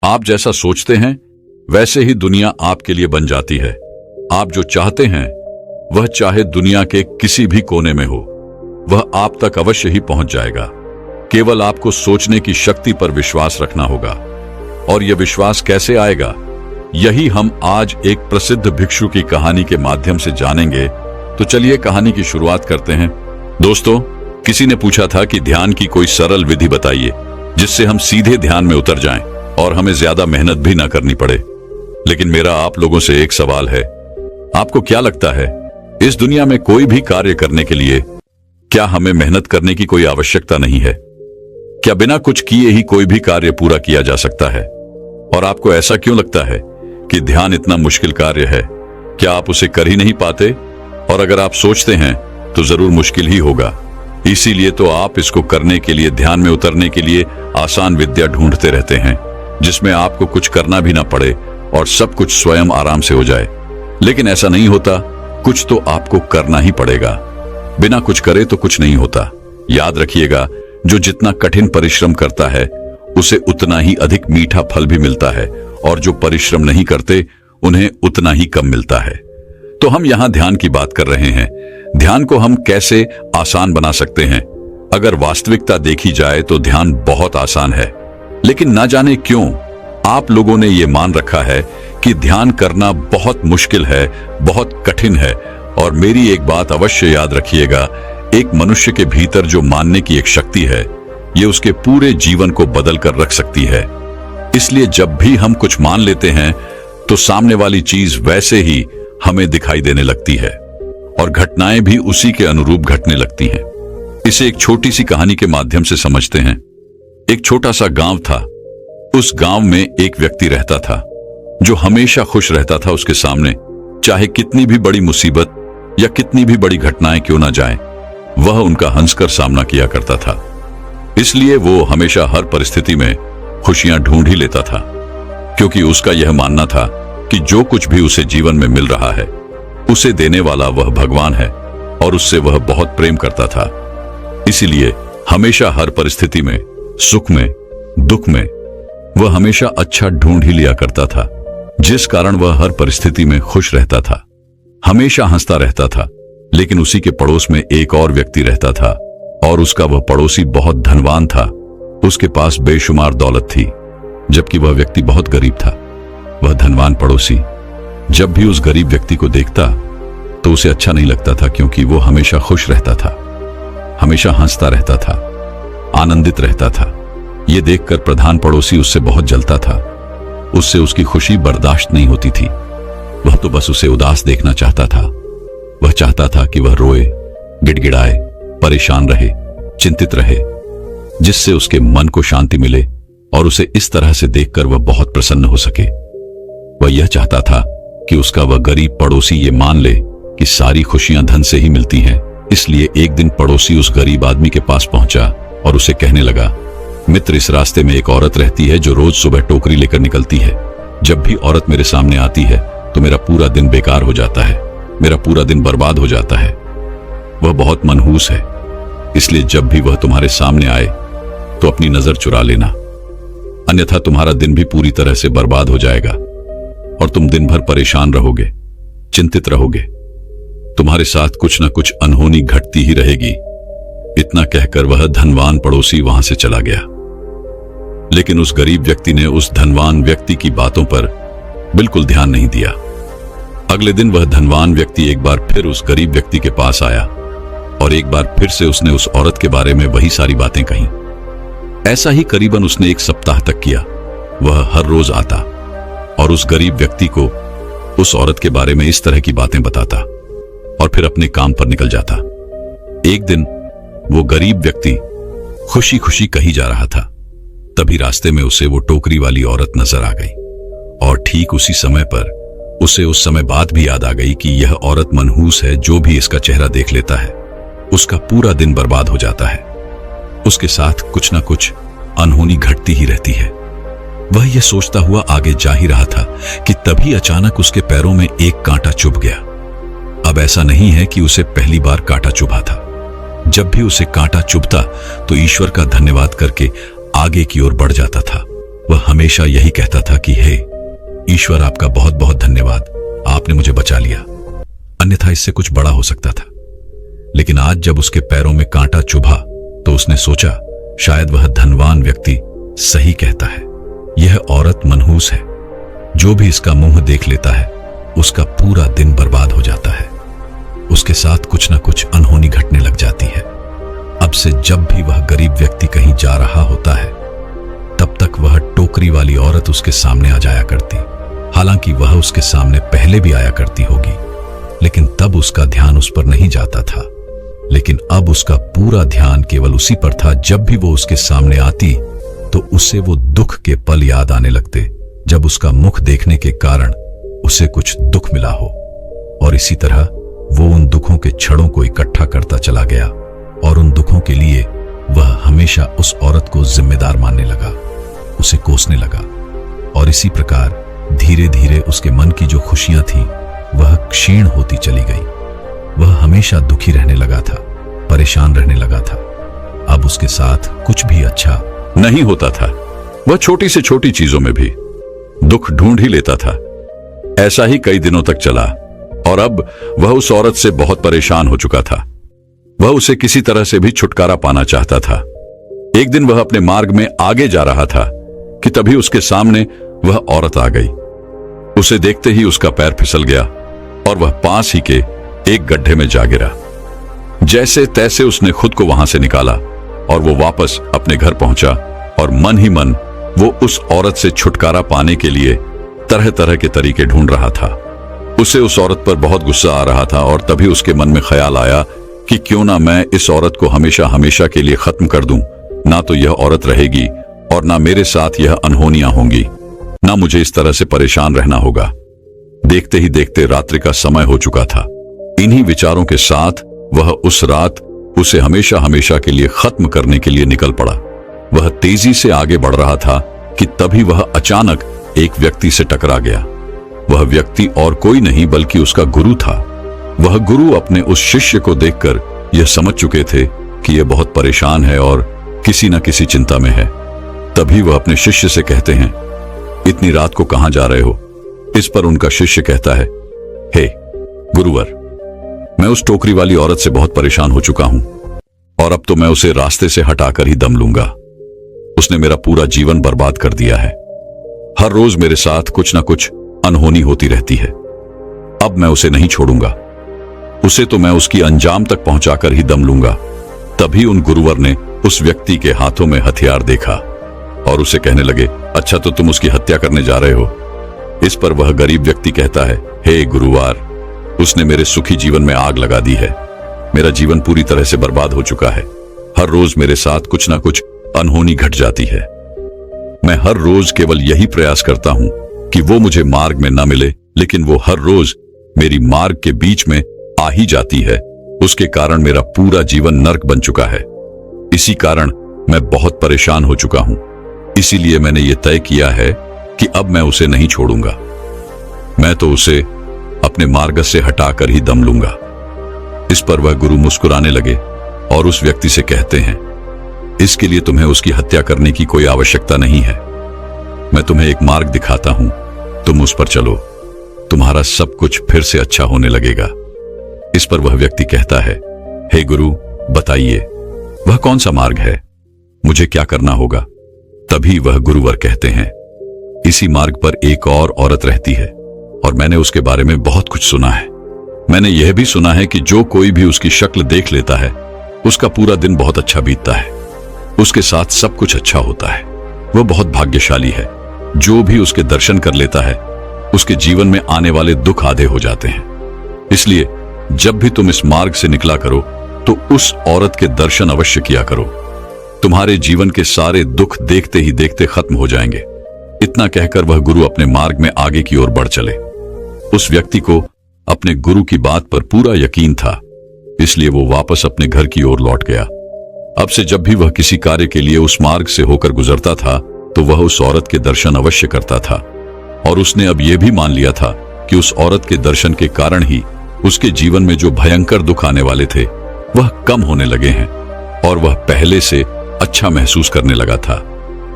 आप जैसा सोचते हैं वैसे ही दुनिया आपके लिए बन जाती है। आप जो चाहते हैं वह चाहे दुनिया के किसी भी कोने में हो, वह आप तक अवश्य ही पहुंच जाएगा। केवल आपको सोचने की शक्ति पर विश्वास रखना होगा। और यह विश्वास कैसे आएगा, यही हम आज एक प्रसिद्ध भिक्षु की कहानी के माध्यम से जानेंगे। तो चलिए कहानी की शुरुआत करते हैं। दोस्तों, किसी ने पूछा था कि ध्यान की कोई सरल विधि बताइए जिससे हम सीधे ध्यान में उतर जाएं और हमें ज्यादा मेहनत भी ना करनी पड़े। लेकिन मेरा आप लोगों से एक सवाल है, आपको क्या लगता है इस दुनिया में कोई भी कार्य करने के लिए क्या हमें मेहनत करने की कोई आवश्यकता नहीं है? क्या बिना कुछ किए ही कोई भी कार्य पूरा किया जा सकता है? और आपको ऐसा क्यों लगता है कि ध्यान इतना मुश्किल कार्य है? क्या आप उसे कर ही नहीं पाते? और अगर आप सोचते हैं तो जरूर मुश्किल ही होगा। इसीलिए तो आप इसको करने के लिए, ध्यान में उतरने के लिए आसान विद्या ढूंढते रहते हैं, जिसमें आपको कुछ करना भी ना पड़े और सब कुछ स्वयं आराम से हो जाए। लेकिन ऐसा नहीं होता, कुछ तो आपको करना ही पड़ेगा। बिना कुछ करे तो कुछ नहीं होता। याद रखिएगा, जो जितना कठिन परिश्रम करता है उसे उतना ही अधिक मीठा फल भी मिलता है, और जो परिश्रम नहीं करते उन्हें उतना ही कम मिलता है। तो हम यहाँ ध्यान की बात कर रहे हैं। ध्यान को हम कैसे आसान बना सकते हैं? अगर वास्तविकता देखी जाए तो ध्यान बहुत आसान है, लेकिन ना जाने क्यों आप लोगों ने ये मान रखा है कि ध्यान करना बहुत मुश्किल है, बहुत कठिन है। और मेरी एक बात अवश्य याद रखिएगा, एक मनुष्य के भीतर जो मानने की एक शक्ति है, ये उसके पूरे जीवन को बदल कर रख सकती है। इसलिए जब भी हम कुछ मान लेते हैं तो सामने वाली चीज वैसे ही हमें दिखाई देने लगती है और घटनाएं भी उसी के अनुरूप घटने लगती हैं। इसे एक छोटी सी कहानी के माध्यम से समझते हैं। एक छोटा सा गांव था। उस गांव में एक व्यक्ति रहता था जो हमेशा खुश रहता था। उसके सामने चाहे कितनी भी बड़ी मुसीबत या कितनी भी बड़ी घटनाएं क्यों ना जाएं, वह उनका हंसकर सामना किया करता था। इसलिए वो हमेशा हर परिस्थिति में खुशियां ढूंढ ही लेता था, क्योंकि उसका यह मानना था कि जो कुछ भी उसे जीवन में मिल रहा है उसे देने वाला वह भगवान है, और उससे वह बहुत प्रेम करता था। इसीलिए हमेशा हर परिस्थिति में, सुख में, दुख में वह हमेशा अच्छा ढूंढ ही लिया करता था, जिस कारण वह हर परिस्थिति में खुश रहता था, हमेशा हंसता रहता था। लेकिन उसी के पड़ोस में एक और व्यक्ति रहता था, और उसका वह पड़ोसी बहुत धनवान था। उसके पास बेशुमार दौलत थी, जबकि वह व्यक्ति बहुत गरीब था। वह धनवान पड़ोसी जब भी उस गरीब व्यक्ति को देखता तो उसे अच्छा नहीं लगता था, क्योंकि वो हमेशा खुश रहता था, हमेशा हंसता रहता था, आनंदित रहता था। ये देखकर प्रधान पड़ोसी उससे बहुत जलता था। उससे उसकी खुशी बर्दाश्त नहीं होती थी। वह तो बस उसे उदास देखना चाहता था। वह चाहता था कि वह रोए, गिड़गिड़ाए, परेशान रहे, चिंतित रहे, जिससे उसके मन को शांति मिले और उसे इस तरह से देखकर वह बहुत प्रसन्न हो सके। वह यह चाहता था कि उसका वह गरीब पड़ोसी ये मान ले कि सारी खुशियां धन से ही मिलती हैं। इसलिए एक दिन पड़ोसी उस गरीब आदमी के पास पहुंचा और उसे कहने लगा, मित्र, इस रास्ते में एक औरत रहती है जो रोज सुबह टोकरी लेकर निकलती है। जब भी औरत मेरे सामने आती है तो मेरा पूरा दिन बेकार हो जाता है, मेरा पूरा दिन बर्बाद हो जाता है। वह बहुत मनहूस है, इसलिए जब भी वह तुम्हारे सामने आए तो अपनी नजर चुरा लेना, अन्यथा तुम्हारा दिन भी पूरी तरह से बर्बाद हो जाएगा और तुम दिन भर परेशान रहोगे, चिंतित रहोगे। तुम्हारे साथ कुछ न कुछ अनहोनी घटती ही रहेगी। इतना कहकर वह धनवान पड़ोसी वहां से चला गया। लेकिन उस गरीब व्यक्ति ने उस धनवान व्यक्ति की बातों पर बिल्कुल ध्यान नहीं दिया। अगले दिन वह धनवान व्यक्ति एक बार फिर उस गरीब व्यक्ति के पास आया और एक बार फिर से उसने उस औरत के बारे में वही सारी बातें कही। ऐसा ही करीबन उसने एक सप्ताह तक किया। वह हर रोज आता और उस गरीब व्यक्ति को उस औरत के बारे में इस तरह की बातें बताता और फिर अपने काम पर निकल जाता। एक दिन वो गरीब व्यक्ति खुशी खुशी कहीं जा रहा था। तभी रास्ते में उसे वो टोकरी वाली औरत नजर आ गई, और ठीक उसी समय पर उसे उस समय बात भी याद आ गई कि यह औरत मनहूस है। जो भी इसका चेहरा देख लेता है उसका पूरा दिन बर्बाद हो जाता है। उसके साथ कुछ ना कुछ अनहोनी घटती ही रहती है। वह यह सोचता हुआ आगे जा ही रहा था कि तभी अचानक उसके पैरों में एक कांटा चुभ गया। अब ऐसा नहीं है कि उसे पहली बार कांटा चुभा था। जब भी उसे कांटा चुभता तो ईश्वर का धन्यवाद करके आगे की ओर बढ़ जाता था। वह हमेशा यही कहता था कि हे ईश्वर, आपका बहुत बहुत धन्यवाद, आपने मुझे बचा लिया, अन्यथा इससे कुछ बड़ा हो सकता था। लेकिन आज जब उसके पैरों में कांटा चुभा तो उसने सोचा शायद वह धनवान व्यक्ति सही कहता है। यह औरत मनहूस है, जो भी इसका मुंह देख लेता है उसका पूरा दिन बर्बाद हो जाता है। उसके साथ कुछ ना कुछ अनहोनी घटने लग जाती है। अब से जब भी वह गरीब व्यक्ति कहीं जा रहा होता है तब तक वह टोकरी वाली औरत उसके सामने आ जाया करती। हालांकि वह उसके सामने पहले भी आया करती होगी, लेकिन तब उसका ध्यान उस पर नहीं जाता था। लेकिन अब उसका पूरा ध्यान केवल उसी पर था। जब भी वो उसके सामने आती तो उसे वो दुख के पल याद आने लगते, जब उसका मुख देखने के कारण उसे कुछ दुख मिला हो। और इसी तरह वो उन दुखों के छड़ों को इकट्ठा करता चला गया और उन दुखों के लिए वह हमेशा उस औरत को जिम्मेदार मानने लगा, उसे कोसने लगा। और इसी प्रकार धीरे धीरे उसके मन की जो खुशियां थी वह क्षीण होती चली गई। वह हमेशा दुखी रहने लगा था, परेशान रहने लगा था। अब उसके साथ कुछ भी अच्छा नहीं होता था। वह छोटी से छोटी चीजों में भी दुख ढूंढ ही लेता था। ऐसा ही कई दिनों तक चला और अब वह उस औरत से बहुत परेशान हो चुका था। वह उसे किसी तरह से भी छुटकारा पाना चाहता था। एक दिन वह अपने मार्ग में आगे जा रहा था कि तभी उसके सामने वह औरत आ गई। उसे देखते ही उसका पैर फिसल गया और वह पास ही के एक गड्ढे में जा गिरा। जैसे तैसे उसने खुद को वहां से निकाला और वो वापस अपने घर पहुंचा और मन ही मन वो उस औरत से छुटकारा पाने के लिए तरह तरह के तरीके ढूंढ रहा था। उसे उस औरत पर बहुत गुस्सा आ रहा था और तभी उसके मन में ख्याल आया कि क्यों ना मैं इस औरत को हमेशा हमेशा के लिए खत्म कर दूं। ना तो यह औरत रहेगी और ना मेरे साथ यह अनहोनियां होंगी, ना मुझे इस तरह से परेशान रहना होगा। देखते ही देखते रात्रि का समय हो चुका था। इन्हीं विचारों के साथ वह उस रात उसे हमेशा हमेशा के लिए खत्म करने के लिए निकल पड़ा। वह तेजी से आगे बढ़ रहा था कि तभी वह अचानक एक व्यक्ति से टकरा गया। वह व्यक्ति और कोई नहीं बल्कि उसका गुरु था। वह गुरु अपने उस शिष्य को देखकर यह समझ चुके थे कि यह बहुत परेशान है और किसी न किसी चिंता में है। तभी वह अपने शिष्य से कहते हैं, इतनी रात को कहां जा रहे हो? इस पर उनका शिष्य कहता है, हे गुरुवर, मैं उस टोकरी वाली औरत से बहुत परेशान हो चुका हूं और अब तो मैं उसे रास्ते से हटाकर ही दम लूंगा। उसने मेरा पूरा जीवन बर्बाद कर दिया है। हर रोज मेरे साथ कुछ ना कुछ अनहोनी होती रहती है। अब मैं उसे नहीं छोड़ूंगा। उसे तो मैं उसकी अंजाम तक पहुंचाकर ही दम लूंगा। तभी उन गुरुवर ने उस व्यक्ति के हाथों में हथियार देखा और उसे कहने लगे, अच्छा तो तुम उसकी हत्या करने जा रहे हो? इस पर वह गरीब व्यक्ति कहता है, हे गुरुवार, उसने मेरे सुखी जीवन में आग लगा दी है। मेरा जीवन पूरी तरह से बर्बाद हो चुका है। हर रोज मेरे साथ कुछ ना कुछ अनहोनी घट जाती है। मैं हर रोज केवल यही प्रयास करता हूं कि वो मुझे मार्ग में न मिले, लेकिन वो हर रोज मेरी मार्ग के बीच में आ ही जाती है। उसके कारण मेरा पूरा जीवन नर्क बन चुका है। इसी कारण मैं बहुत परेशान हो चुका हूं। इसीलिए मैंने ये तय किया है कि अब मैं उसे नहीं छोड़ूंगा। मैं तो उसे अपने मार्ग से हटाकर ही दम लूंगा। इस पर वह गुरु मुस्कुराने लगे और उस व्यक्ति से कहते हैं, इसके लिए तुम्हें उसकी हत्या करने की कोई आवश्यकता नहीं है। मैं तुम्हें एक मार्ग दिखाता हूं, तुम उस पर चलो, तुम्हारा सब कुछ फिर से अच्छा होने लगेगा। इस पर वह व्यक्ति कहता है, हे गुरु, बताइए वह कौन सा मार्ग है? मुझे क्या करना होगा? तभी वह गुरुवर कहते हैं, इसी मार्ग पर एक और औरत रहती है और मैंने उसके बारे में बहुत कुछ सुना है। मैंने यह भी सुना है कि जो कोई भी उसकी शक्ल देख लेता है उसका पूरा दिन बहुत अच्छा बीतता है, उसके साथ सब कुछ अच्छा होता है। वह बहुत भाग्यशाली है। जो भी उसके दर्शन कर लेता है उसके जीवन में आने वाले दुख आधे हो जाते हैं। इसलिए जब भी तुम इस मार्ग से निकला करो तो उस औरत के दर्शन अवश्य किया करो। तुम्हारे जीवन के सारे दुख देखते ही देखते खत्म हो जाएंगे। इतना कहकर वह गुरु अपने मार्ग में आगे की ओर बढ़ चले। उस व्यक्ति को अपने गुरु की बात पर पूरा यकीन था, इसलिए वो वापस अपने घर की ओर लौट गया। अब से जब भी वह किसी कार्य के लिए उस मार्ग से होकर गुजरता था तो वह उस औरत के दर्शन अवश्य करता था। और उसने अब यह भी मान लिया था कि उस औरत के दर्शन के कारण ही उसके जीवन में जो भयंकर दुख आने वाले थे वह कम होने लगे हैं और वह पहले से अच्छा महसूस करने लगा था।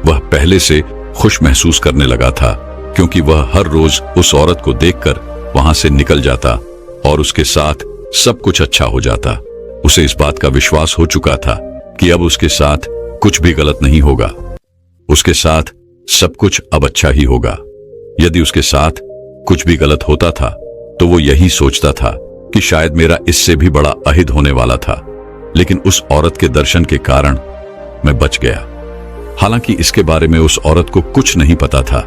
वह पहले से खुश महसूस करने लगा था, क्योंकि वह हर रोज उस औरत को देखकर वहां से निकल जाता और उसके साथ सब कुछ अच्छा हो जाता। उसे इस बात का विश्वास हो चुका था कि अब उसके साथ कुछ भी गलत नहीं होगा, उसके साथ सब कुछ अब अच्छा ही होगा। यदि उसके साथ कुछ भी गलत होता था तो वो यही सोचता था कि शायद मेरा इससे भी बड़ा अहित होने वाला था, लेकिन उस औरत के दर्शन के कारण मैं बच गया। हालांकि इसके बारे में उस औरत को कुछ नहीं पता था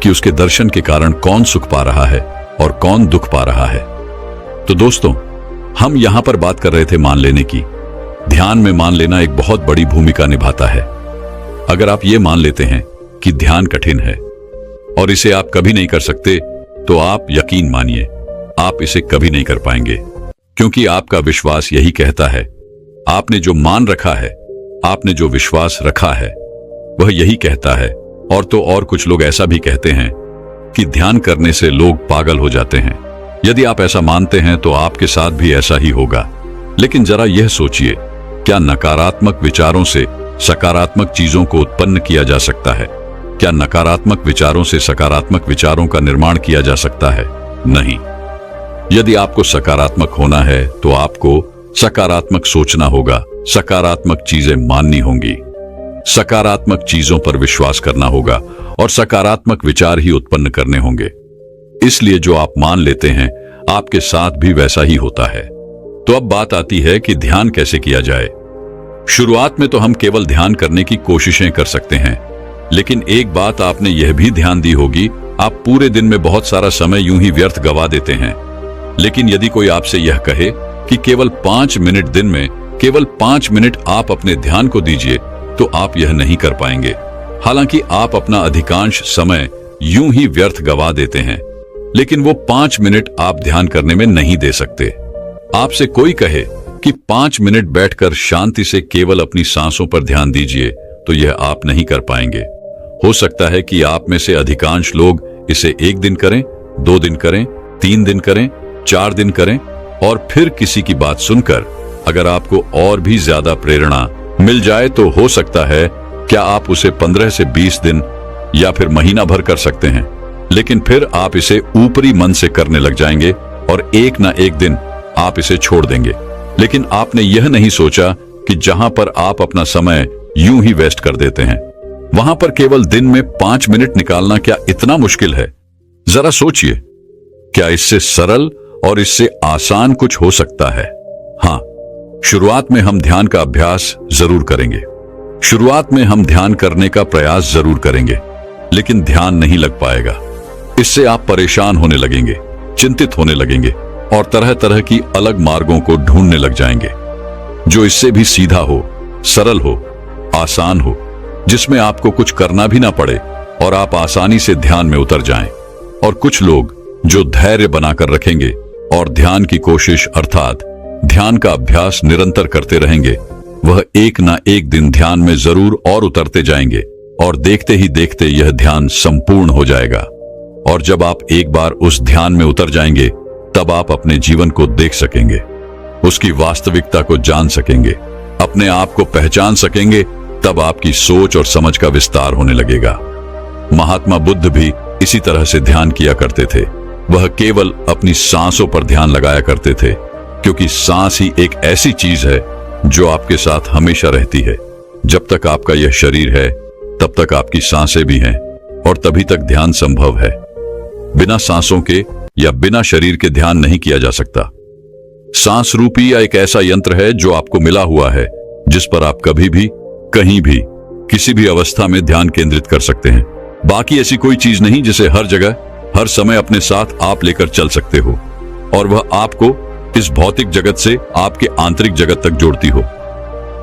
कि उसके दर्शन के कारण कौन सुख पा रहा है और कौन दुख पा रहा है। तो दोस्तों, हम यहां पर बात कर रहे थे मान लेने की। ध्यान में मान लेना एक बहुत बड़ी भूमिका निभाता है। अगर आप ये मान लेते हैं कि ध्यान कठिन है और इसे आप कभी नहीं कर सकते, तो आप यकीन मानिए आप इसे कभी नहीं कर पाएंगे, क्योंकि आपका विश्वास यही कहता है। आपने जो मान रखा है, आपने जो विश्वास रखा है, वह यही कहता है। और तो और कुछ लोग ऐसा भी कहते हैं कि ध्यान करने से लोग पागल हो जाते हैं। यदि आप ऐसा मानते हैं तो आपके साथ भी ऐसा ही होगा। लेकिन जरा यह सोचिए, क्या नकारात्मक विचारों से सकारात्मक चीजों को उत्पन्न किया जा सकता है? क्या नकारात्मक विचारों से सकारात्मक विचारों का निर्माण किया जा सकता है? नहीं। यदि आपको सकारात्मक होना है तो आपको सकारात्मक सोचना होगा, सकारात्मक चीजें माननी होंगी, सकारात्मक चीजों पर विश्वास करना होगा और सकारात्मक विचार ही उत्पन्न करने होंगे। इसलिए जो आप मान लेते हैं आपके साथ भी वैसा ही होता है। तो अब बात आती है कि ध्यान कैसे किया जाए। शुरुआत में तो हम केवल ध्यान करने की कोशिशें कर सकते हैं, लेकिन एक बात आपने यह भी ध्यान दी होगी, आप पूरे दिन में बहुत सारा समय यूं ही व्यर्थ गवा देते हैं। लेकिन यदि कोई आपसे यह कहे कि केवल 5 मिनट दिन में, केवल 5 मिनट आप अपने ध्यान को दीजिए, तो आप यह नहीं कर पाएंगे। हालांकि आप अपना अधिकांश समय यूं ही व्यर्थ गवा देते हैं, लेकिन वो 5 मिनट आप ध्यान करने में नहीं दे सकते। आपसे कोई कहे कि 5 मिनट बैठकर शांति से केवल अपनी सांसों पर ध्यान दीजिए, तो यह आप नहीं कर पाएंगे। हो सकता है कि आप में से अधिकांश लोग इसे 1 दिन करें, 2 दिन करें, 3 दिन करें, 4 दिन करें, और फिर किसी की बात सुनकर अगर आपको और भी ज्यादा प्रेरणा मिल जाए तो हो सकता है क्या आप उसे 15 से 20 दिन या फिर महीना भर कर सकते हैं। लेकिन फिर आप इसे ऊपरी मन से करने लग जाएंगे और एक ना एक दिन आप इसे छोड़ देंगे। लेकिन आपने यह नहीं सोचा कि जहां पर आप अपना समय यूं ही वेस्ट कर देते हैं, वहां पर केवल दिन में 5 मिनट निकालना क्या इतना मुश्किल है? जरा सोचिए, क्या इससे सरल और इससे आसान कुछ हो सकता है? हाँ, शुरुआत में हम ध्यान का अभ्यास जरूर करेंगे, शुरुआत में हम ध्यान करने का प्रयास जरूर करेंगे, लेकिन ध्यान नहीं लग पाएगा। इससे आप परेशान होने लगेंगे, चिंतित होने लगेंगे और तरह तरह की अलग मार्गों को ढूंढने लग जाएंगे, जो इससे भी सीधा हो, सरल हो, आसान हो, जिसमें आपको कुछ करना भी ना पड़े और आप आसानी से ध्यान में उतर जाएं। और कुछ लोग जो धैर्य बनाकर रखेंगे और ध्यान की कोशिश अर्थात ध्यान का अभ्यास निरंतर करते रहेंगे, वह एक ना एक दिन ध्यान में जरूर और उतरते जाएंगे और देखते ही देखते यह ध्यान संपूर्ण हो जाएगा। और जब आप एक बार उस ध्यान में उतर जाएंगे, तब आप अपने जीवन को देख सकेंगे, उसकी वास्तविकता को जान सकेंगे, अपने आप को पहचान सकेंगे। तब आपकी सोच और समझ का विस्तार होने लगेगा। महात्मा बुद्ध भी इसी तरह से ध्यान किया करते थे। वह केवल अपनी सांसों पर ध्यान लगाया करते थे, क्योंकि सांस ही एक ऐसी चीज है जो आपके साथ हमेशा रहती है। जब तक आपका यह शरीर है, तब तक आपकी सांसें भी हैं और तभी तक ध्यान संभव है। बिना सांसों के या बिना शरीर के ध्यान नहीं किया जा सकता। सांस रूपी या एक ऐसा यंत्र है जो आपको मिला हुआ है, जिस पर आप कभी भी, कहीं भी, किसी भी अवस्था में ध्यान केंद्रित कर सकते हैं। बाकी ऐसी कोई चीज नहीं जिसे हर जगह, हर समय अपने साथ आप लेकर चल सकते हो और वह आपको इस भौतिक जगत से आपके आंतरिक जगत तक जोड़ती हो।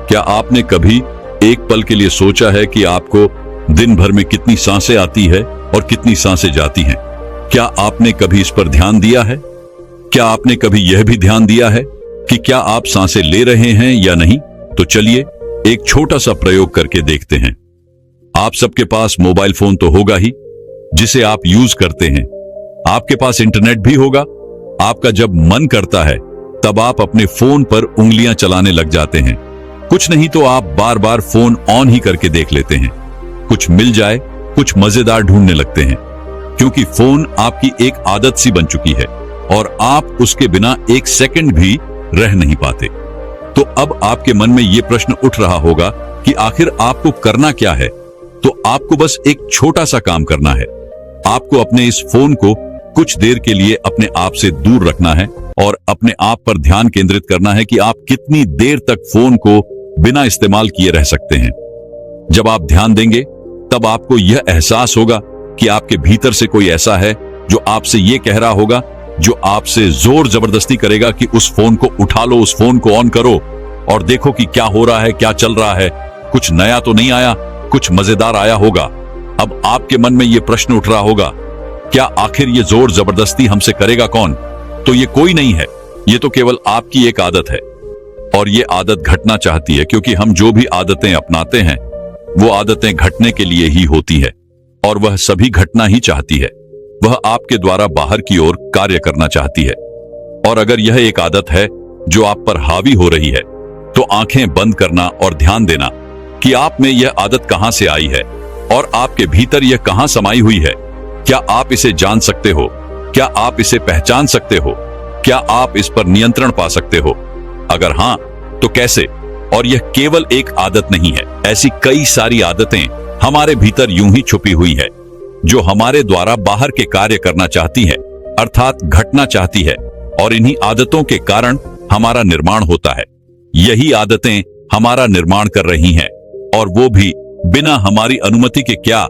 क्या आपने कभी एक पल के लिए सोचा है कि आपको दिन भर में कितनी सांसें आती है और कितनी सांसें जाती हैं? क्या आपने कभी इस पर ध्यान दिया है? क्या आपने कभी यह भी ध्यान दिया है कि क्या आप सांसें ले रहे हैं या नहीं? तो चलिए एक छोटा सा प्रयोग करके देखते हैं। आप सबके पास मोबाइल फोन तो होगा ही, जिसे आप यूज करते हैं। आपके पास इंटरनेट भी होगा। आपका जब मन करता है तब आप अपने फोन पर उंगलियां चलाने लग जाते हैं। कुछ नहीं तो आप बार बार फोन ऑन ही करके देख लेते हैं। कुछ मिल जाए कुछ मजेदार ढूंढने लगते हैं, क्योंकि फोन आपकी एक आदत सी बन चुकी है और आप उसके बिना एक सेकंड भी रह नहीं पाते। तो अब आपके मन में यह प्रश्न उठ रहा होगा कि आखिर आपको करना क्या है। तो आपको बस एक छोटा सा काम करना है। आपको अपने इस फोन को कुछ देर के लिए अपने आप से दूर रखना है और अपने आप पर ध्यान केंद्रित करना है कि आप कितनी देर तक फोन को बिना इस्तेमाल किए रह सकते हैं। जब आप ध्यान देंगे तब आपको यह एहसास होगा कि आपके भीतर से कोई ऐसा है जो आपसे यह कह रहा होगा, जो आपसे जोर जबरदस्ती करेगा कि उस फोन को उठा लो, उस फोन को ऑन करो और देखो कि क्या हो रहा है, क्या चल रहा है, कुछ नया तो नहीं आया, कुछ मजेदार आया होगा। अब आपके मन में यह प्रश्न उठ रहा होगा, क्या आखिर ये जोर जबरदस्ती हमसे करेगा कौन? तो ये कोई नहीं है, ये तो केवल आपकी एक आदत है। और ये आदत घटना चाहती है, क्योंकि हम जो भी आदतें अपनाते हैं वो आदतें घटने के लिए ही होती है और वह सभी घटना ही चाहती है। वह आपके द्वारा बाहर की ओर कार्य करना चाहती है। और अगर यह एक आदत है जो आप पर हावी हो रही है, तो आंखें बंद करना और ध्यान देना कि आप में यह आदत कहां से आई है और आपके भीतर यह कहां समाई हुई है। क्या आप इसे जान सकते हो? क्या आप इसे पहचान सकते हो? क्या आप इस पर नियंत्रण पा सकते हो? अगर हां, तो कैसे? और यह केवल एक आदत नहीं है, ऐसी कई सारी आदतें हमारे भीतर यूं ही छुपी हुई है जो हमारे द्वारा बाहर के कार्य करना चाहती है, अर्थात घटना चाहती है। और इन्हीं आदतों के कारण हमारा निर्माण होता है। यही आदतें हमारा निर्माण कर रही हैं, और वो भी बिना हमारी अनुमति के। क्या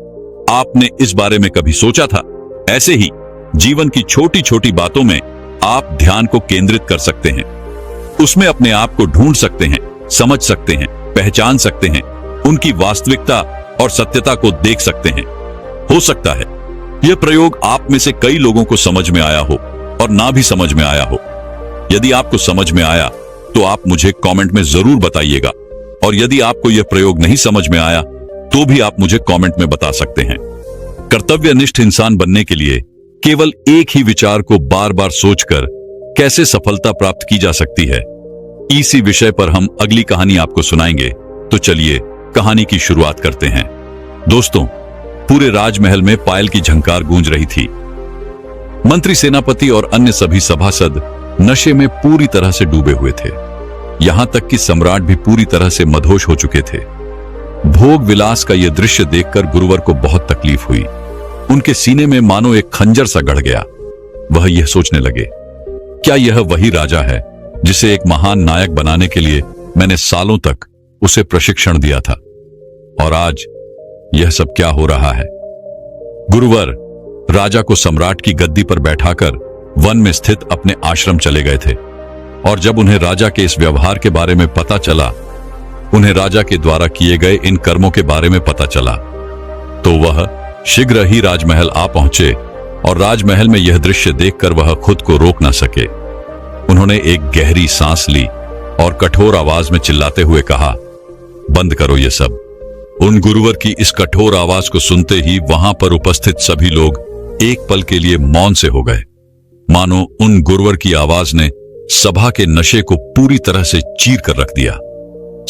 आपने इस बारे में कभी सोचा था? ऐसे ही जीवन की छोटी छोटी बातों में आप ध्यान को केंद्रित कर सकते हैं, उसमें अपने आप को ढूंढ सकते हैं, समझ सकते हैं, पहचान सकते हैं, उनकी वास्तविकता और सत्यता को देख सकते हैं। हो सकता है यह प्रयोग आप में से कई लोगों को समझ में आया हो और ना भी समझ में आया हो। यदि आपको समझ में आया तो आप मुझे कमेंट में जरूर बताइएगा, और यदि आपको यह प्रयोग नहीं समझ में आया तो भी आप मुझे कमेंट में बता सकते हैं। कर्तव्यनिष्ठ इंसान बनने के लिए केवल एक ही विचार को बार बार सोचकर कैसे सफलता प्राप्त की जा सकती है, इसी विषय पर हम अगली कहानी आपको सुनाएंगे। तो चलिए कहानी की शुरुआत करते हैं। दोस्तों, पूरे राजमहल में पायल की झंकार गूंज रही थी। मंत्री, सेनापति और अन्य सभी सभासद नशे में पूरी तरह से डूबे हुए थे। यहां तक कि सम्राट भी पूरी तरह से मदहोश हो चुके थे। भोग विलास का यह दृश्य देखकर गुरुवर को बहुत तकलीफ हुई। उनके सीने में मानो एक खंजर सा गड़ गया। वह यह सोचने लगे, क्या यह वही राजा है जिसे एक महान नायक बनाने के लिए मैंने सालों तक उसे प्रशिक्षण दिया था? और आज यह सब क्या हो रहा है? गुरुवर राजा को सम्राट की गद्दी पर बैठाकर वन में स्थित अपने आश्रम चले गए थे, और जब उन्हें राजा के इस व्यवहार के बारे में पता चला, उन्हें राजा के द्वारा किए गए इन कर्मों के बारे में पता चला, तो वह शीघ्र ही राजमहल आ पहुंचे। और राजमहल में यह दृश्य देखकर वह खुद को रोक न सके। उन्होंने एक गहरी सांस ली और कठोर आवाज में चिल्लाते हुए कहा, बंद करो ये सब। उन गुरुवर की इस कठोर आवाज को सुनते ही वहां पर उपस्थित सभी लोग एक पल के लिए मौन से हो गए, मानो उन गुरुवर की आवाज ने सभा के नशे को पूरी तरह से चीर कर रख दिया।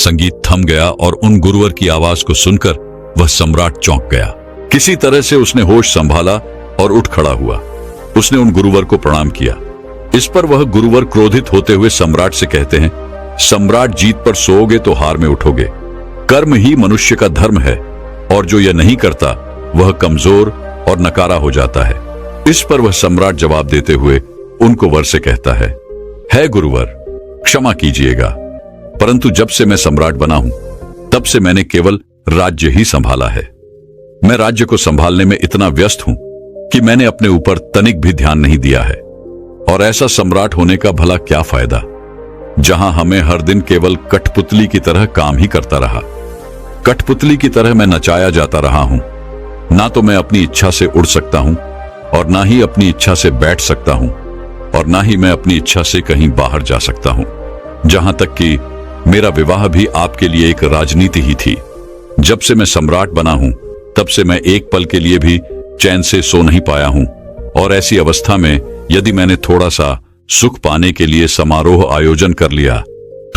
संगीत थम गया और उन गुरुवर की आवाज को सुनकर वह सम्राट चौंक गया। किसी तरह से उसने होश संभाला और उठ खड़ा हुआ। उसने उन गुरुवर को प्रणाम किया। इस पर वह गुरुवर क्रोधित होते हुए सम्राट से कहते हैं, सम्राट, जीत पर सोओगे तो हार में उठोगे। कर्म ही मनुष्य का धर्म है, और जो यह नहीं करता वह कमजोर और नकारा हो जाता है। इस पर वह सम्राट जवाब देते हुए उनको वर से कहता है गुरुवर, क्षमा कीजिएगा, परंतु जब से मैं सम्राट बना हूं तब से मैंने केवल राज्य ही संभाला है। मैं राज्य को संभालने में इतना व्यस्त हूं कि मैंने अपने ऊपर तनिक भी ध्यान नहीं दिया है। और ऐसा सम्राट होने का भला क्या फायदा, जहां हमें हर दिन केवल कठपुतली की तरह काम ही करता रहा। कठपुतली की तरह मैं नचाया जाता रहा हूं। ना तो मैं अपनी इच्छा से उड़ सकता हूं, और ना ही अपनी इच्छा से बैठ सकता हूं, और ना ही मैं अपनी इच्छा से कहीं बाहर जा सकता हूं। जहां तक कि मेरा विवाह भी आपके लिए एक राजनीति ही थी। जब से मैं सम्राट बना हूं तब से मैं एक पल के लिए भी चैन से सो नहीं पाया हूं। और ऐसी अवस्था में यदि मैंने थोड़ा सा सुख पाने के लिए समारोह आयोजन कर लिया,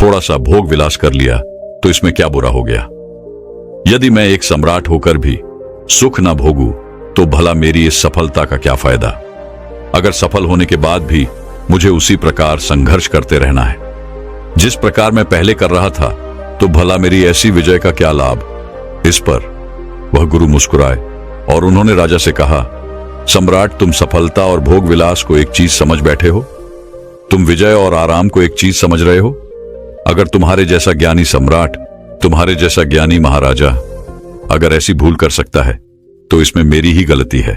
थोड़ा सा भोग विलास कर लिया, तो इसमें क्या बुरा हो गया? यदि मैं एक सम्राट होकर भी सुख ना भोगूं तो भला मेरी इस सफलता का क्या फायदा। अगर सफल होने के बाद भी मुझे उसी प्रकार संघर्ष करते रहना है जिस प्रकार मैं पहले कर रहा था, तो भला मेरी ऐसी विजय का क्या लाभ। इस पर वह गुरु मुस्कुराए और उन्होंने राजा से कहा, सम्राट, तुम सफलता और भोग विलास को एक चीज समझ बैठे हो, तुम विजय और आराम को एक चीज समझ रहे हो। अगर तुम्हारे जैसा ज्ञानी सम्राट, तुम्हारे जैसा ज्ञानी महाराजा अगर ऐसी भूल कर सकता है तो इसमें मेरी ही गलती है।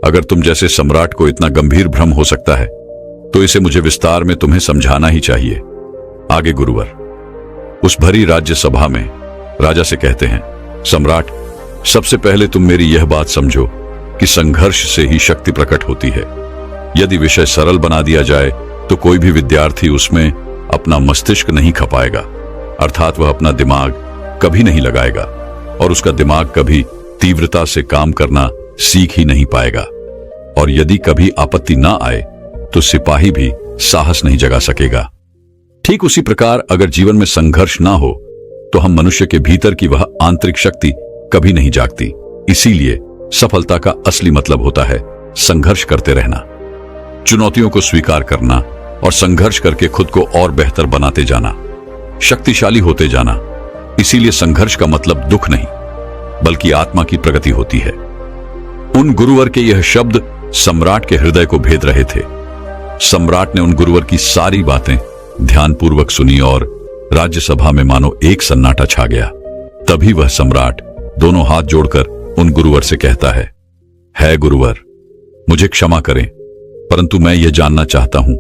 अगर तुम जैसे सम्राट को इतना गंभीर भ्रम हो सकता है तो इसे मुझे विस्तार में तुम्हें समझाना ही चाहिए। आगे गुरुवर उस भरी राज्य सभा में राजा से कहते हैं, सम्राट, सबसे पहले तुम मेरी यह बात समझो कि संघर्ष से ही शक्ति प्रकट होती है। यदि विषय सरल बना दिया जाए तो कोई भी विद्यार्थी उसमें अपना मस्तिष्क नहीं खपाएगा, अर्थात वह अपना दिमाग कभी नहीं लगाएगा और उसका दिमाग कभी तीव्रता से काम करना सीख ही नहीं पाएगा। और यदि कभी आपत्ति ना आए तो सिपाही भी साहस नहीं जगा सकेगा। ठीक उसी प्रकार अगर जीवन में संघर्ष ना हो तो हम मनुष्य के भीतर की वह आंतरिक शक्ति कभी नहीं जागती। इसीलिए सफलता का असली मतलब होता है संघर्ष करते रहना, चुनौतियों को स्वीकार करना और संघर्ष करके खुद को और बेहतर बनाते जाना, शक्तिशाली होते जाना। इसीलिए संघर्ष का मतलब दुख नहीं बल्कि आत्मा की प्रगति होती है। उन गुरुवर के यह शब्द सम्राट के हृदय को भेद रहे थे। सम्राट ने उन गुरुवर की सारी बातें ध्यानपूर्वक सुनी और राज्यसभा में मानो एक सन्नाटा छा गया। तभी वह सम्राट दोनों हाथ जोड़कर उन गुरुवर से कहता है गुरुवर, मुझे क्षमा करें, परंतु मैं यह जानना चाहता हूं,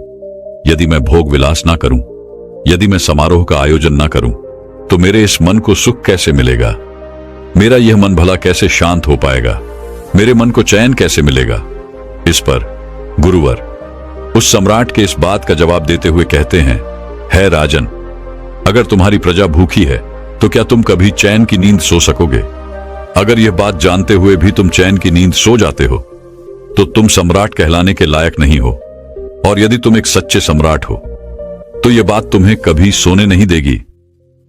यदि मैं भोग विलास ना करूं, यदि मैं समारोह का आयोजन ना करूं, तो मेरे इस मन को सुख कैसे मिलेगा। मेरा यह मन भला कैसे शांत हो पाएगा, मेरे मन को चैन कैसे मिलेगा। इस पर गुरुवर उस सम्राट के इस बात का जवाब देते हुए कहते हैं, है राजन, अगर तुम्हारी प्रजा भूखी है तो क्या तुम कभी चैन की नींद सो सकोगे। अगर यह बात जानते हुए भी तुम चैन की नींद सो जाते हो तो तुम सम्राट कहलाने के लायक नहीं हो। और यदि तुम एक सच्चे सम्राट हो तो यह बात तुम्हें कभी सोने नहीं देगी।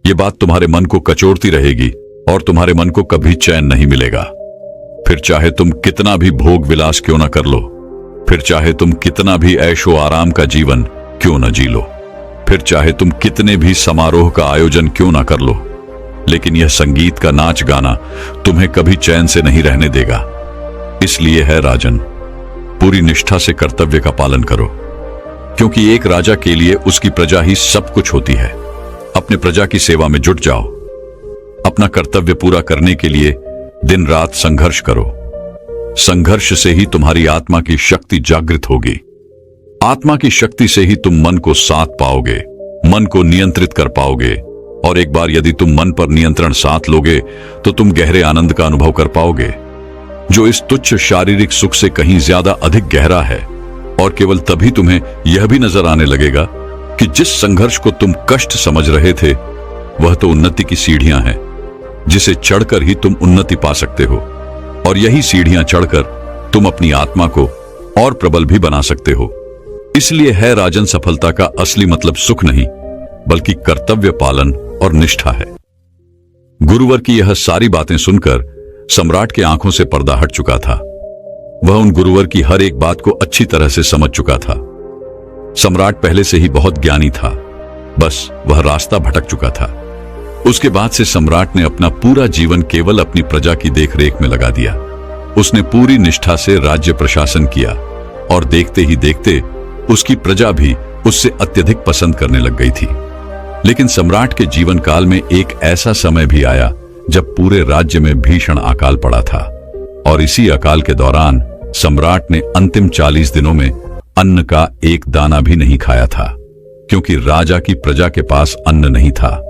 यह बात तुम्हारे मन को कचोड़ती रहेगी और तुम्हारे मन को कभी चैन नहीं मिलेगा। फिर चाहे तुम कितना भी भोग विलास क्यों ना कर लो, फिर चाहे तुम कितना भी ऐशो आराम का जीवन क्यों न जी लो, फिर चाहे तुम कितने भी समारोह का आयोजन क्यों ना कर लो, लेकिन यह संगीत का नाच गाना तुम्हें कभी चैन से नहीं रहने देगा। इसलिए है राजन, पूरी निष्ठा से कर्तव्य का पालन करो, क्योंकि एक राजा के लिए उसकी प्रजा ही सब कुछ होती है। अपने प्रजा की सेवा में जुट जाओ, अपना कर्तव्य पूरा करने के लिए दिन रात संघर्ष करो। संघर्ष से ही तुम्हारी आत्मा की शक्ति जागृत होगी। आत्मा की शक्ति से ही तुम मन को साथ पाओगे, मन को नियंत्रित कर पाओगे, और एक बार यदि तुम मन पर नियंत्रण साथ लोगे तो तुम गहरे आनंद का अनुभव कर पाओगे, जो इस तुच्छ शारीरिक सुख से कहीं ज्यादा अधिक गहरा है। और केवल तभी तुम्हें यह भी नजर आने लगेगा कि जिस संघर्ष को तुम कष्ट समझ रहे थे वह तो उन्नति की सीढ़ियां हैं, जिसे चढ़कर ही तुम उन्नति पा सकते हो। और यही सीढ़ियां चढ़कर तुम अपनी आत्मा को और प्रबल भी बना सकते हो। इसलिए है राजन, सफलता का असली मतलब सुख नहीं बल्कि कर्तव्य पालन और निष्ठा है। गुरुवर की यह सारी बातें सुनकर सम्राट के आंखों से पर्दा हट चुका था। वह उन गुरुवर की हर एक बात को अच्छी तरह से समझ चुका था। सम्राट पहले से ही बहुत ज्ञानी था, बस वह रास्ता भटक चुका था। उसके बाद से सम्राट ने अपना पूरा जीवन केवल अपनी प्रजा की देखरेख में लगा दिया। उसने पूरी निष्ठा से राज्य प्रशासन किया और देखते ही देखते उसकी प्रजा भी उससे अत्यधिक पसंद करने लग गई थी। लेकिन सम्राट के जीवन काल में एक ऐसा समय भी आया जब पूरे राज्य में भीषण अकाल पड़ा था, और इसी अकाल के दौरान सम्राट ने अंतिम 40 दिनों में अन्न का एक दाना भी नहीं खाया था, क्योंकि राजा की प्रजा के पास अन्न नहीं था।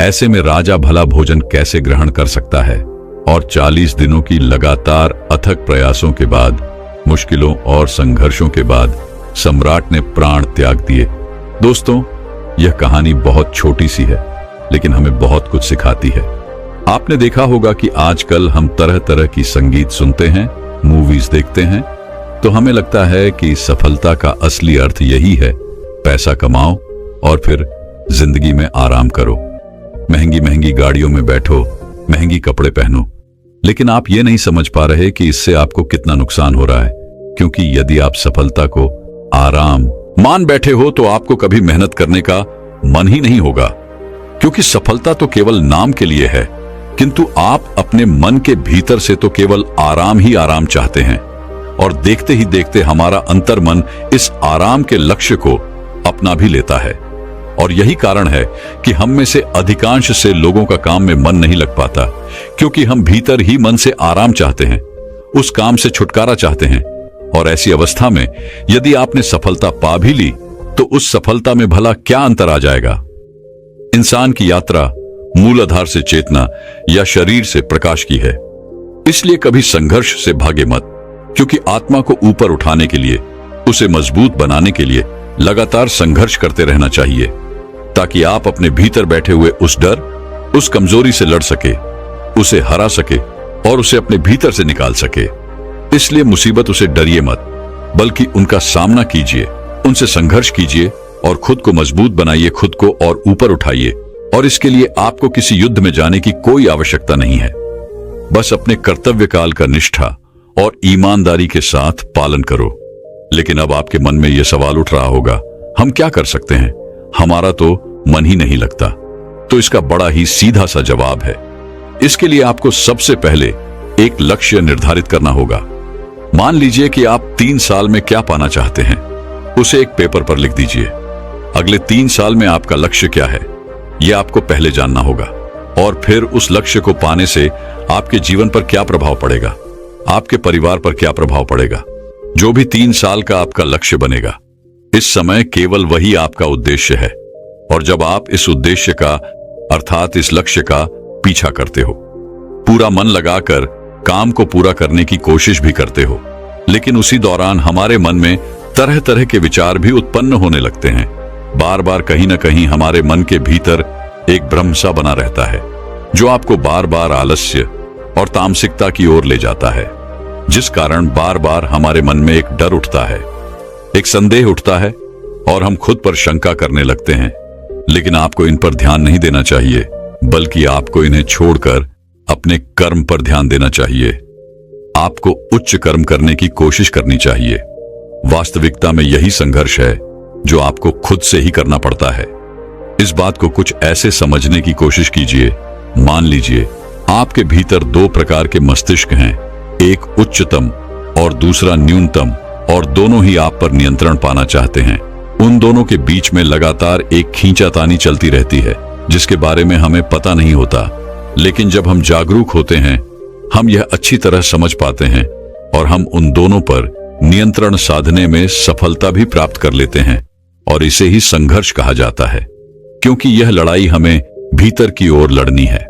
ऐसे में राजा भला भोजन कैसे ग्रहण कर सकता है। और 40 दिनों की लगातार अथक प्रयासों के बाद, मुश्किलों और संघर्षों के बाद सम्राट ने प्राण त्याग दिए। दोस्तों, यह कहानी बहुत छोटी सी है लेकिन हमें बहुत कुछ सिखाती है। आपने देखा होगा कि आजकल हम तरह तरह की संगीत सुनते हैं, मूवीज देखते हैं, तो हमें लगता है कि सफलता का असली अर्थ यही है, पैसा कमाओ और फिर जिंदगी में आराम करो, महंगी महंगी गाड़ियों में बैठो, महंगी कपड़े पहनो। लेकिन आप ये नहीं समझ पा रहे कि इससे आपको कितना नुकसान हो रहा है, क्योंकि यदि आप सफलता को आराम मान बैठे हो तो आपको कभी मेहनत करने का मन ही नहीं होगा, क्योंकि सफलता तो केवल नाम के लिए है, किंतु आप अपने मन के भीतर से तो केवल आराम ही आराम चाहते हैं। और देखते ही देखते हमारा अंतर्मन इस आराम के लक्ष्य को अपना भी लेता है। और यही कारण है कि हम में से अधिकांश से लोगों का काम में मन नहीं लग पाता, क्योंकि हम भीतर ही मन से आराम चाहते हैं, उस काम से छुटकारा चाहते हैं। और ऐसी अवस्था में यदि आपने सफलता पा भी ली तो उस सफलता में भला क्या अंतर आ जाएगा। इंसान की यात्रा मूलाधार से चेतना या शरीर से प्रकाश की है। इसलिए कभी संघर्ष से भागे मत, क्योंकि आत्मा को ऊपर उठाने के लिए, उसे मजबूत बनाने के लिए लगातार संघर्ष करते रहना चाहिए, ताकि आप अपने भीतर बैठे हुए उस डर, उस कमजोरी से लड़ सके, उसे हरा सके और उसे अपने भीतर से निकाल सके। इसलिए मुसीबतों से डरिए मत, बल्कि उनका सामना कीजिए, उनसे संघर्ष कीजिए और खुद को मजबूत बनाइए, खुद को और ऊपर उठाइए। और इसके लिए आपको किसी युद्ध में जाने की कोई आवश्यकता नहीं है। बस अपने कर्तव्य काल का निष्ठा और ईमानदारी के साथ पालन करो। लेकिन अब आपके मन में यह सवाल उठ रहा होगा, हम क्या कर सकते हैं, हमारा तो मन ही नहीं लगता। तो इसका बड़ा ही सीधा सा जवाब है। इसके लिए आपको सबसे पहले एक लक्ष्य निर्धारित करना होगा। मान लीजिए कि आप 3 साल में क्या पाना चाहते हैं, उसे एक पेपर पर लिख दीजिए। अगले 3 साल में आपका लक्ष्य क्या है, यह आपको पहले जानना होगा। और फिर उस लक्ष्य को पाने से आपके जीवन पर क्या प्रभाव पड़ेगा, आपके परिवार पर क्या प्रभाव पड़ेगा। जो भी 3 साल का आपका लक्ष्य बनेगा, इस समय केवल वही आपका उद्देश्य है। और जब आप इस उद्देश्य का अर्थात इस लक्ष्य का पीछा करते हो, पूरा मन लगाकर काम को पूरा करने की कोशिश भी करते हो, लेकिन उसी दौरान हमारे मन में तरह तरह के विचार भी उत्पन्न होने लगते हैं। बार बार कहीं ना कहीं हमारे मन के भीतर एक भ्रम सा बना रहता है, जो आपको बार बार आलस्य और तामसिकता की ओर ले जाता है, जिस कारण बार बार हमारे मन में एक डर उठता है, एक संदेह उठता है और हम खुद पर शंका करने लगते हैं। लेकिन आपको इन पर ध्यान नहीं देना चाहिए, बल्कि आपको इन्हें छोड़कर अपने कर्म पर ध्यान देना चाहिए। आपको उच्च कर्म करने की कोशिश करनी चाहिए। वास्तविकता में यही संघर्ष है जो आपको खुद से ही करना पड़ता है। इस बात को कुछ ऐसे समझने की कोशिश कीजिए। मान लीजिए आपके भीतर 2 प्रकार के मस्तिष्क हैं, एक उच्चतम और दूसरा न्यूनतम, और दोनों ही आप पर नियंत्रण पाना चाहते हैं। उन दोनों के बीच में लगातार एक खींचातानी चलती रहती है, जिसके बारे में हमें पता नहीं होता। लेकिन जब हम जागरूक होते हैं, हम यह अच्छी तरह समझ पाते हैं और हम उन दोनों पर नियंत्रण साधने में सफलता भी प्राप्त कर लेते हैं। और इसे ही संघर्ष कहा जाता है, क्योंकि यह लड़ाई हमें भीतर की ओर लड़नी है।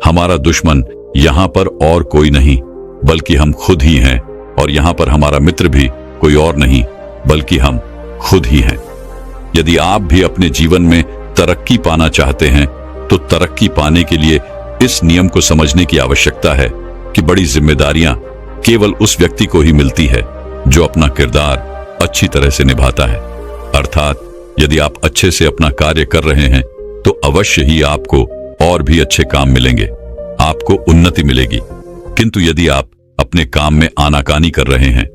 हमारा दुश्मन यहां पर और कोई नहीं बल्कि हम खुद ही हैं, और यहां पर हमारा मित्र भी कोई और नहीं बल्कि हम खुद ही हैं। यदि आप भी अपने जीवन में तरक्की पाना चाहते हैं, तो तरक्की पाने के लिए इस नियम को समझने की आवश्यकता है कि बड़ी जिम्मेदारियां केवल उस व्यक्ति को ही मिलती है जो अपना किरदार अच्छी तरह से निभाता है। अर्थात यदि आप अच्छे से अपना कार्य कर रहे हैं, तो अवश्य ही आपको और भी अच्छे काम मिलेंगे, आपको उन्नति मिलेगी। किंतु यदि आप अपने काम में आनाकानी कर रहे हैं,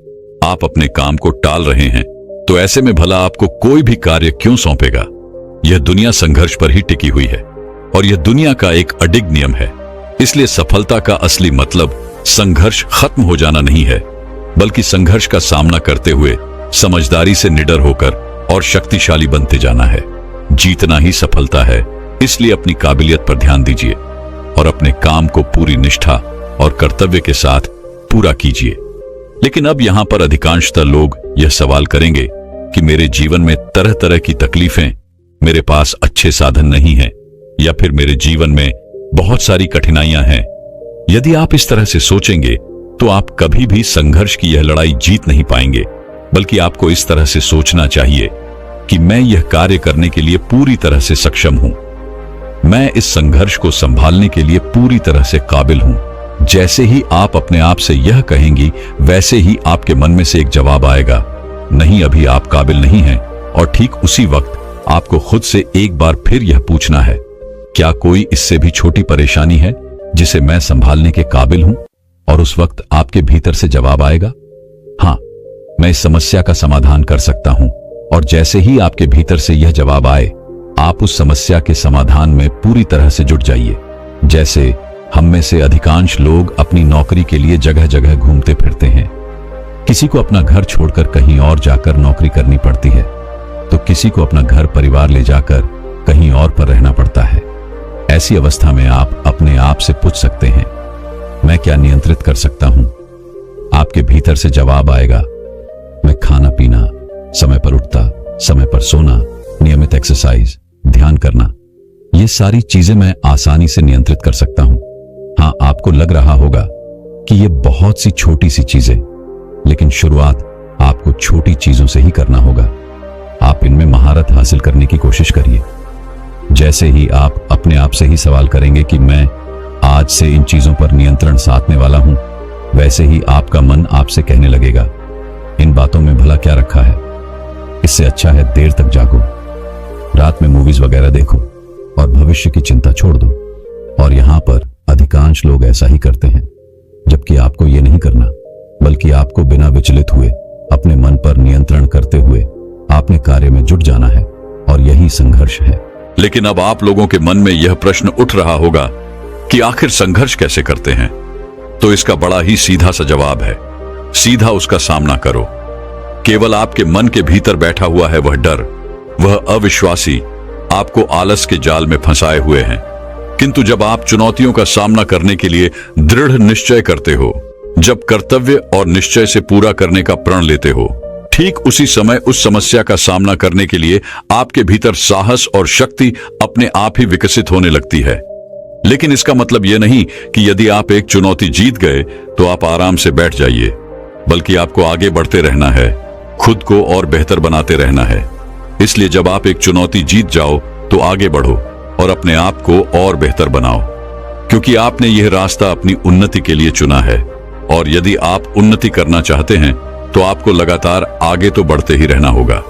आप अपने काम को टाल रहे हैं, तो ऐसे में भला आपको कोई भी कार्य क्यों सौंपेगा। यह दुनिया संघर्ष पर ही टिकी हुई है और यह दुनिया का एक अडिग नियम है। इसलिए सफलता का असली मतलब संघर्ष खत्म हो जाना नहीं है, बल्कि संघर्ष का सामना करते हुए समझदारी से निडर होकर और शक्तिशाली बनते जाना है। जीतना ही सफलता है। इसलिए अपनी काबिलियत पर ध्यान दीजिए और अपने काम को पूरी निष्ठा और कर्तव्य के साथ पूरा कीजिए। लेकिन अब यहां पर अधिकांशतः लोग यह सवाल करेंगे कि मेरे जीवन में तरह तरह की तकलीफें, मेरे पास अच्छे साधन नहीं हैं, या फिर मेरे जीवन में बहुत सारी कठिनाइयां हैं। यदि आप इस तरह से सोचेंगे तो आप कभी भी संघर्ष की यह लड़ाई जीत नहीं पाएंगे, बल्कि आपको इस तरह से सोचना चाहिए कि मैं यह कार्य करने के लिए पूरी तरह से सक्षम हूं, मैं इस संघर्ष को संभालने के लिए पूरी तरह से काबिल हूं। जैसे ही आप अपने आप से यह कहेंगी, वैसे ही आपके मन में से एक जवाब आएगा, नहीं अभी आप काबिल नहीं हैं। और ठीक उसी वक्त आपको खुद से एक बार फिर यह पूछना है, क्या कोई इससे भी छोटी परेशानी है जिसे मैं संभालने के काबिल हूं? और उस वक्त आपके भीतर से जवाब आएगा, हाँ, मैं इस समस्या का समाधान कर सकता हूं। और जैसे ही आपके भीतर से यह जवाब आए, आप उस समस्या के समाधान में पूरी तरह से जुट जाइए। जैसे हम में से अधिकांश लोग अपनी नौकरी के लिए जगह जगह घूमते फिरते हैं। किसी को अपना घर छोड़कर कहीं और जाकर नौकरी करनी पड़ती है, तो किसी को अपना घर परिवार ले जाकर कहीं और पर रहना पड़ता है। ऐसी अवस्था में आप अपने आप से पूछ सकते हैं, मैं क्या नियंत्रित कर सकता हूं? आपके भीतर से जवाब आएगा, मैं खाना पीना, समय पर उठता, समय पर सोना, नियमित एक्सरसाइज, ध्यान करना, ये सारी चीजें मैं आसानी से नियंत्रित कर सकता हूं। हाँ, आपको लग रहा होगा कि ये बहुत सी छोटी सी चीजें, लेकिन शुरुआत आपको छोटी चीजों से ही करना होगा। आप इनमें महारत हासिल करने की कोशिश करिए। जैसे ही आप अपने आप से ही सवाल करेंगे कि मैं आज से इन चीजों पर नियंत्रण साधने वाला हूं, वैसे ही आपका मन आपसे कहने लगेगा, इन बातों में भला क्या रखा है, इससे अच्छा है देर तक जागो, रात में मूवीज वगैरह देखो और भविष्य की चिंता छोड़ दो। और यहां पर अधिकांश लोग ऐसा ही करते हैं, जबकि आपको यह नहीं करना, बल्कि आपको बिना विचलित हुए अपने मन पर नियंत्रण करते हुए आपने कार्य में जुट जाना है। और यही संघर्ष है। लेकिन अब आप लोगों के मन में यह प्रश्न उठ रहा होगा कि आखिर संघर्ष कैसे करते हैं? तो इसका बड़ा ही सीधा सा जवाब है, सीधा उसका सामना करो। केवल आपके मन के भीतर बैठा हुआ है वह डर, वह अविश्वासी आपको आलस के जाल में फंसाए हुए हैं। किंतु जब आप चुनौतियों का सामना करने के लिए दृढ़ निश्चय करते हो, जब कर्तव्य और निश्चय से पूरा करने का प्रण लेते हो, ठीक उसी समय उस समस्या का सामना करने के लिए आपके भीतर साहस और शक्ति अपने आप ही विकसित होने लगती है। लेकिन इसका मतलब यह नहीं कि यदि आप एक चुनौती जीत गए तो आप आराम से बैठ जाइए, बल्कि आपको आगे बढ़ते रहना है, खुद को और बेहतर बनाते रहना है। इसलिए जब आप एक चुनौती जीत जाओ तो आगे बढ़ो और अपने आप को और बेहतर बनाओ, क्योंकि आपने यह रास्ता अपनी उन्नति के लिए चुना है। और यदि आप उन्नति करना चाहते हैं तो आपको लगातार आगे तो बढ़ते ही रहना होगा।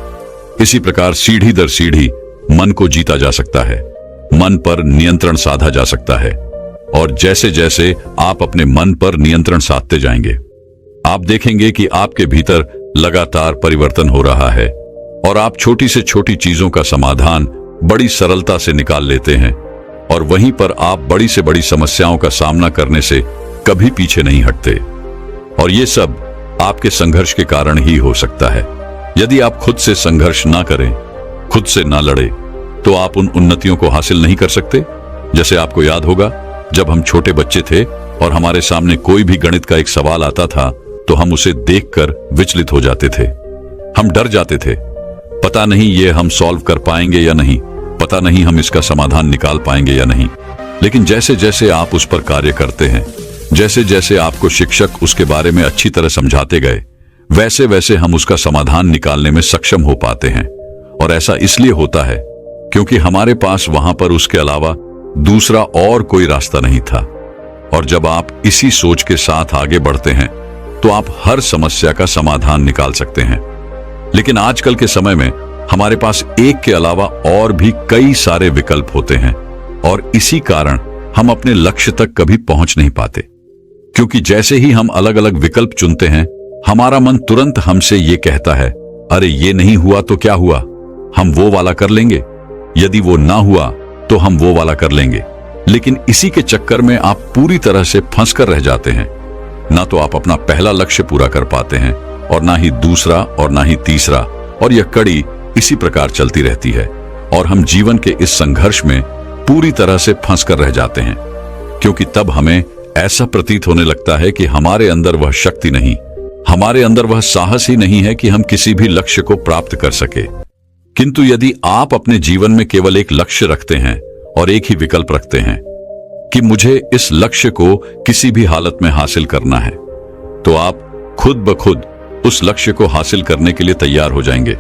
इसी प्रकार सीढ़ी दर सीढ़ी मन को जीता जा सकता है, मन पर नियंत्रण साधा जा सकता है। और जैसे जैसे आप अपने मन पर नियंत्रण साधते जाएंगे, आप देखेंगे कि आपके भीतर लगातार परिवर्तन हो रहा है और आप छोटी से छोटी चीजों का समाधान बड़ी सरलता से निकाल लेते हैं। और वहीं पर आप बड़ी से बड़ी समस्याओं का सामना करने से कभी पीछे नहीं हटते। और ये सब आपके संघर्ष के कारण ही हो सकता है। यदि आप खुद से संघर्ष ना करें, खुद से ना लड़े, तो आप उन उन्नतियों को हासिल नहीं कर सकते। जैसे आपको याद होगा, जब हम छोटे बच्चे थे और हमारे सामने कोई भी गणित का एक सवाल आता था तो हम उसे देखकर विचलित हो जाते थे, हम डर जाते थे। पता नहीं ये हम सॉल्व कर पाएंगे या नहीं, पता नहीं हम इसका समाधान निकाल पाएंगे या नहीं। लेकिन जैसे जैसे आप उस पर कार्य करते हैं, जैसे जैसे आपको शिक्षक उसके बारे में अच्छी तरह समझाते गए, वैसे वैसे हम उसका समाधान निकालने में सक्षम हो पाते हैं। और ऐसा इसलिए होता है क्योंकि हमारे पास वहां पर उसके अलावा दूसरा और कोई रास्ता नहीं था। और जब आप इसी सोच के साथ आगे बढ़ते हैं तो आप हर समस्या का समाधान निकाल सकते हैं। लेकिन आजकल के समय में हमारे पास एक के अलावा और भी कई सारे विकल्प होते हैं और इसी कारण हम अपने लक्ष्य तक कभी पहुंच नहीं पाते। क्योंकि जैसे ही हम अलग अलग विकल्प चुनते हैं, हमारा मन तुरंत हमसे ये कहता है, अरे ये नहीं हुआ तो क्या हुआ, हम वो वाला कर लेंगे, यदि वो ना हुआ तो हम वो वाला कर लेंगे। लेकिन इसी के चक्कर में आप पूरी तरह से फंस कर रह जाते हैं। ना तो आप अपना पहला लक्ष्य पूरा कर पाते हैं और ना ही दूसरा और ना ही तीसरा, और यह कड़ी इसी प्रकार चलती रहती है। और हम जीवन के इस संघर्ष में पूरी तरह से फंस कर रह जाते हैं, क्योंकि तब हमें ऐसा प्रतीत होने लगता है कि हमारे अंदर वह शक्ति नहीं, हमारे अंदर वह साहस ही नहीं है कि हम किसी भी लक्ष्य को प्राप्त कर सके। किंतु यदि आप अपने जीवन में केवल एक लक्ष्य रखते हैं और एक ही विकल्प रखते हैं कि मुझे इस लक्ष्य को किसी भी हालत में हासिल करना है, तो आप खुद ब खुद उस लक्ष्य को हासिल करने के लिए तैयार हो जाएंगे।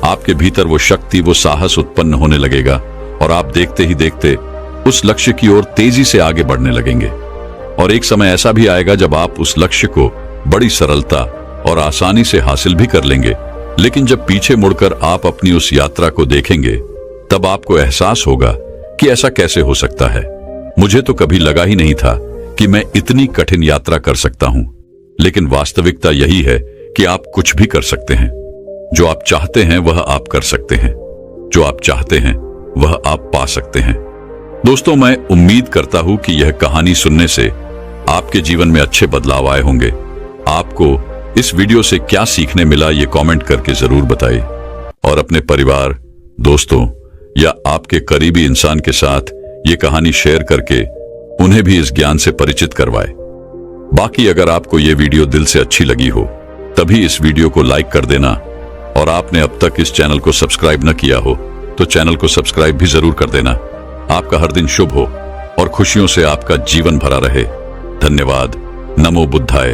आपके भीतर वो शक्ति, वो साहस उत्पन्न होने लगेगा और आप देखते ही देखते उस लक्ष्य की ओर तेजी से आगे बढ़ने लगेंगे। और एक समय ऐसा भी आएगा जब आप उस लक्ष्य को बड़ी सरलता और आसानी से हासिल भी कर लेंगे। लेकिन जब पीछे मुड़कर आप अपनी उस यात्रा को देखेंगे, तब आपको एहसास होगा कि ऐसा कैसे हो सकता है। मुझे तो कभी लगा ही नहीं था कि मैं इतनी कठिन यात्रा कर सकता हूं, लेकिन वास्तविकता यही है कि आप कुछ भी कर सकते हैं। जो आप चाहते हैं वह आप कर सकते हैं, जो आप चाहते हैं वह आप पा सकते हैं। दोस्तों, मैं उम्मीद करता हूं कि यह कहानी सुनने से आपके जीवन में अच्छे बदलाव आए होंगे। आपको इस वीडियो से क्या सीखने मिला ये कमेंट करके जरूर बताइए और अपने परिवार, दोस्तों या आपके करीबी इंसान के साथ ये कहानी शेयर करके उन्हें भी इस ज्ञान से परिचित करवाए। बाकी अगर आपको ये वीडियो दिल से अच्छी लगी हो तभी इस वीडियो को लाइक कर देना, और आपने अब तक इस चैनल को सब्सक्राइब न किया हो तो चैनल को सब्सक्राइब भी जरूर कर देना। आपका हर दिन शुभ हो और खुशियों से आपका जीवन भरा रहे। धन्यवाद। नमो बुद्धाय।